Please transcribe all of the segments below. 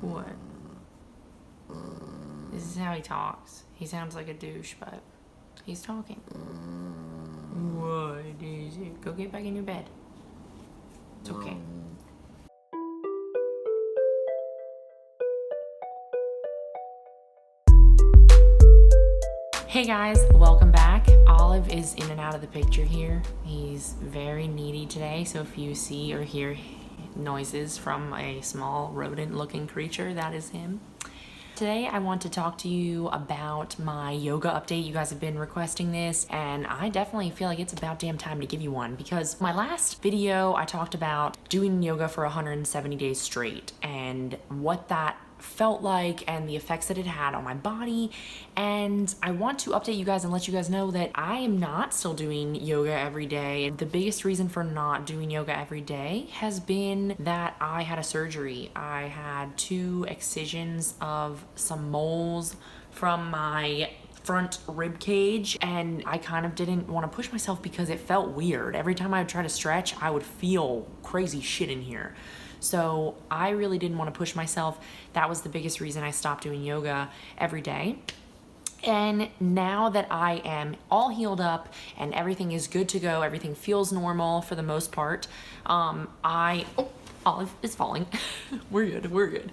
What? This is how he talks. He sounds like a douche, but he's talking. What is it? Go get back in your bed. It's okay. Hey guys, welcome back. Olive is in and out of the picture here. He's very needy today, so if you see or hear noises from a small rodent-looking creature, that is him. Today I want to talk to you about my yoga update. You guys have been requesting this, and I definitely feel like it's about damn time to give you one, because my last video I talked about doing yoga for 170 days straight and what that felt like and the effects that it had on my body. And I want to update you guys and let you guys know that I am not still doing yoga every day. The biggest reason for not doing yoga every day has been that I had a surgery. I had 2 excisions of some moles from my front rib cage, and I kind of didn't want to push myself because it felt weird. Every time I would try to stretch, I would feel crazy shit in here. So I really didn't want to push myself. That was the biggest reason I stopped doing yoga every day. And now that I am all healed up and everything is good to go, everything feels normal for the most part, Olive is falling. We're good.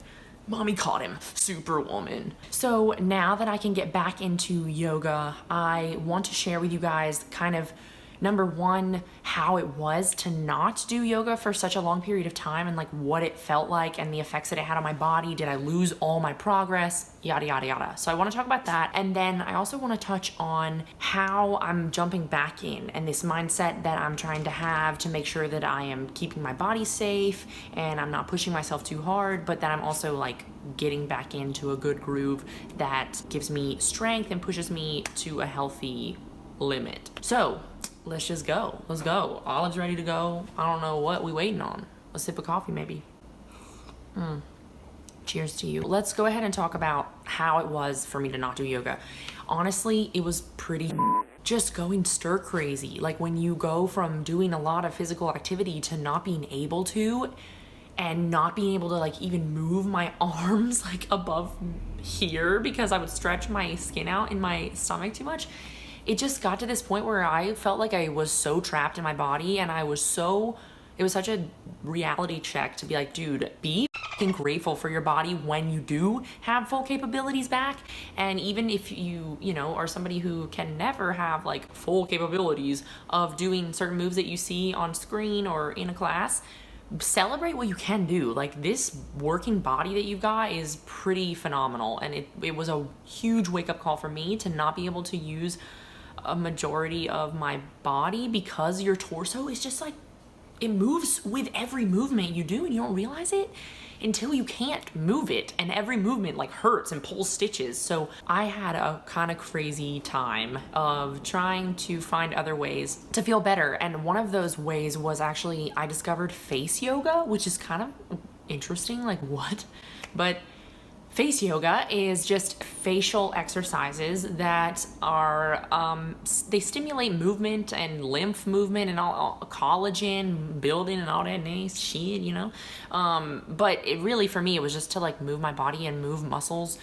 Mommy caught him, superwoman. So now that I can get back into yoga, I want to share with you guys kind of, number one, how it was to not do yoga for such a long period of time and like what it felt like and the effects that it had on my body. Did I lose all my progress? Yada, yada, yada. So I want to talk about that. And then I also want to touch on how I'm jumping back in and this mindset that I'm trying to have to make sure that I am keeping my body safe and I'm not pushing myself too hard, but that I'm also like getting back into a good groove that gives me strength and pushes me to a healthy limit. So let's just go. Let's go. Olive's ready to go. I don't know what we waiting on. A sip of coffee, maybe. Cheers to you. Let's go ahead and talk about how it was for me to not do yoga. Honestly, it was pretty just going stir crazy. Like when you go from doing a lot of physical activity to not being able to, and not being able to like even move my arms like above here because I would stretch my skin out in my stomach too much. It just got to this point where I felt like I was so trapped in my body, and it was such a reality check to be like, dude, be fucking grateful for your body when you do have full capabilities back. And even if you are somebody who can never have like full capabilities of doing certain moves that you see on screen or in a class, celebrate what you can do. Like this working body that you've got is pretty phenomenal. And it was a huge wake-up call for me to not be able to use a majority of my body because your torso is just like, it moves with every movement you do and you don't realize it until you can't move it, and every movement like hurts and pulls stitches. So I had a kind of crazy time of trying to find other ways to feel better, and one of those ways was actually I discovered face yoga, which is kind of interesting, like what? But face yoga is just facial exercises that are, they stimulate movement and lymph movement and all collagen building and all that nice shit, but it really, for me, it was just to like move my body and move muscles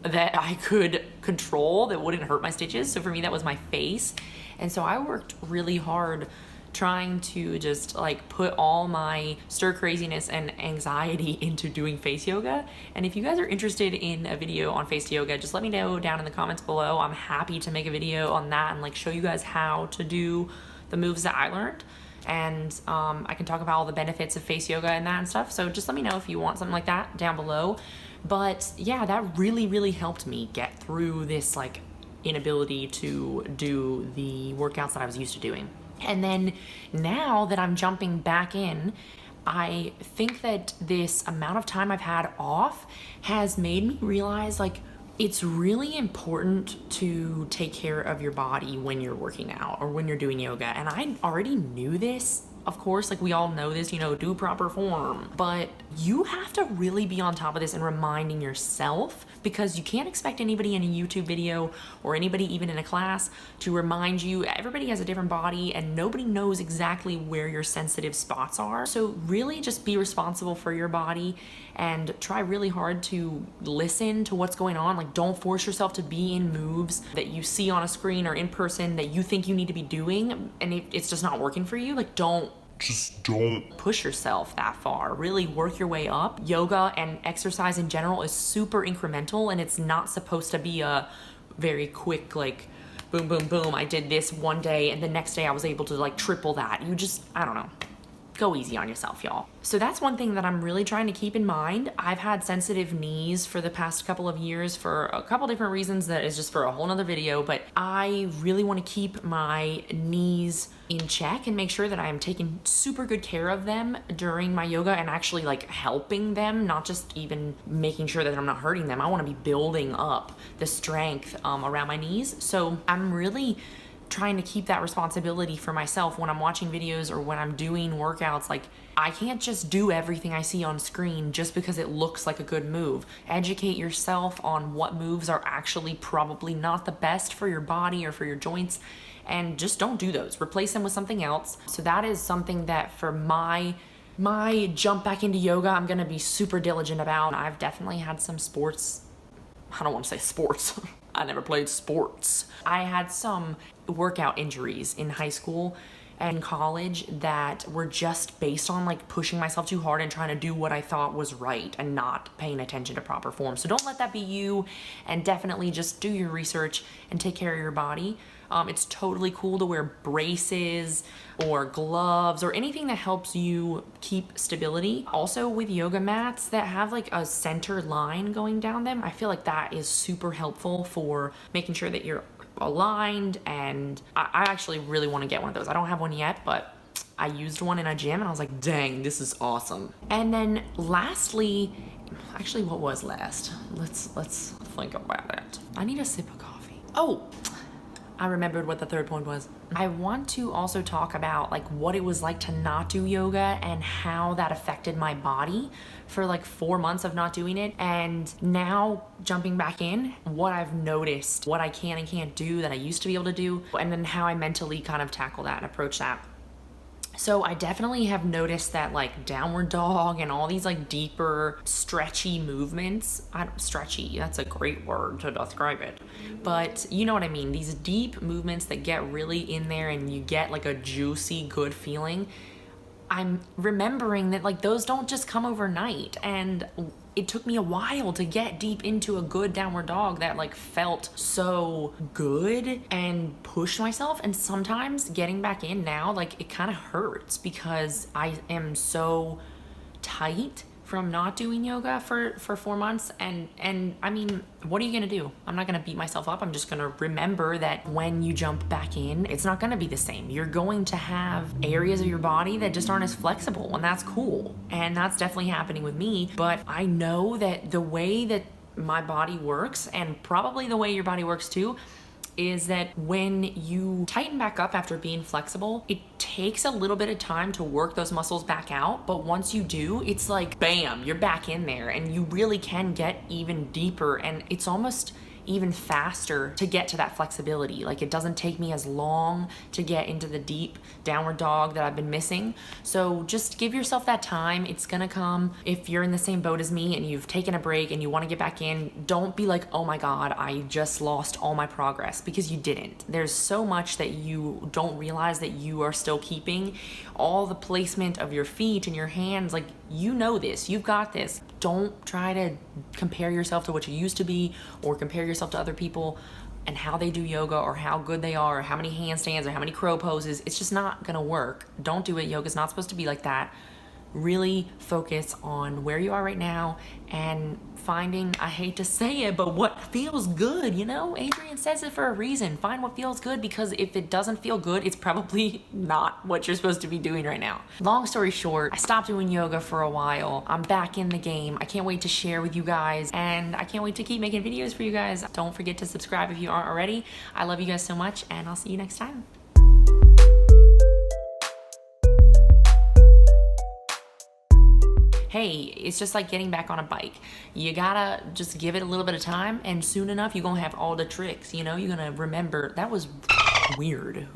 that I could control that wouldn't hurt my stitches. So for me, that was my face. And so I worked really hard trying to just like put all my stir craziness and anxiety into doing face yoga. And if you guys are interested in a video on face yoga, just let me know down in the comments below. I'm happy to make a video on that and like show you guys how to do the moves that I learned. And I can talk about all the benefits of face yoga and that and stuff. So just let me know if you want something like that down below. But yeah, that really, really helped me get through this like inability to do the workouts that I was used to doing. And then now that I'm jumping back in, I think that this amount of time I've had off has made me realize like it's really important to take care of your body when you're working out or when you're doing yoga. And I already knew this of course, like we all know this, do proper form, but you have to really be on top of this and reminding yourself, because you can't expect anybody in a YouTube video or anybody even in a class to remind you. Everybody has a different body and nobody knows exactly where your sensitive spots are. So really just be responsible for your body and try really hard to listen to what's going on. Like, don't force yourself to be in moves that you see on a screen or in person that you think you need to be doing, and it's just not working for you. Like, don't push yourself that far. Really work your way up. Yoga and exercise in general is super incremental, and it's not supposed to be a very quick, like, boom, boom, boom, I did this one day and the next day I was able to like triple that. I don't know. Go easy on yourself, y'all. So that's one thing that I'm really trying to keep in mind. I've had sensitive knees for the past couple of years for a couple different reasons that is just for a whole nother video, but I really want to keep my knees in check and make sure that I am taking super good care of them during my yoga and actually like helping them, not just even making sure that I'm not hurting them. I want to be building up the strength around my knees. So I'm really trying to keep that responsibility for myself when I'm watching videos or when I'm doing workouts. Like, I can't just do everything I see on screen just because it looks like a good move. Educate yourself on what moves are actually probably not the best for your body or for your joints, and just don't do those. Replace them with something else. So that is something that for my jump back into yoga, I'm gonna be super diligent about. I've definitely had some I don't want to say sports. I never played sports. I had some workout injuries in high school and college that were just based on like pushing myself too hard and trying to do what I thought was right and not paying attention to proper form. So don't let that be you, and definitely just do your research and take care of your body. It's totally cool to wear braces or gloves or anything that helps you keep stability. Also with yoga mats that have like a center line going down them, I feel like that is super helpful for making sure that you're aligned, and I actually really want to get one of those. I don't have one yet, but I used one in a gym and I was like, dang, this is awesome. And then lastly, actually what was last? Let's think about it. I need a sip of coffee. Oh, I remembered what the third point was. I want to also talk about like what it was like to not do yoga and how that affected my body for like 4 months of not doing it. And now jumping back in, what I've noticed, what I can and can't do that I used to be able to do, and then how I mentally kind of tackle that and approach that. So I definitely have noticed that like downward dog and all these like deeper stretchy movements, stretchy, that's a great word to describe it, but you know what I mean, these deep movements that get really in there and you get like a juicy good feeling. I'm remembering that like those don't just come overnight, and it took me a while to get deep into a good downward dog that like felt so good and pushed myself. And sometimes getting back in now, like it kind of hurts because I am so tight from not doing yoga for 4 months. And I mean, what are you gonna do? I'm not gonna beat myself up. I'm just gonna remember that when you jump back in, it's not gonna be the same. You're going to have areas of your body that just aren't as flexible, and that's cool. And that's definitely happening with me. But I know that the way that my body works, and probably the way your body works too, is that when you tighten back up after being flexible, it takes a little bit of time to work those muscles back out. But once you do, it's like, bam, you're back in there, and you really can get even deeper, and it's almost even faster to get to that flexibility. Like, it doesn't take me as long to get into the deep downward dog that I've been missing. So just give yourself that time. It's gonna come. If you're in the same boat as me and you've taken a break and you want to get back in, don't be like, oh my God, I just lost all my progress, because you didn't. There's so much that you don't realize that you are still keeping. All the placement of your feet and your hands, like, you know this, you've got this. Don't try to compare yourself to what you used to be, or compare yourself to other people and how they do yoga, or how good they are, or how many handstands, or how many crow poses. It's just not gonna work. Don't do it. Yoga's not supposed to be like that. Really focus on where you are right now and finding, I hate to say it, but what feels good, you know? Adrian says it for a reason. Find what feels good, because if it doesn't feel good, it's probably not what you're supposed to be doing right now. Long story short, I stopped doing yoga for a while. I'm back in the game. I can't wait to share with you guys, and I can't wait to keep making videos for you guys. Don't forget to subscribe if you aren't already. I love you guys so much, and I'll see you next time. hey, it's just like getting back on a bike. You gotta just give it a little bit of time, and soon enough you're gonna have all the tricks, you know? You're gonna remember that was weird.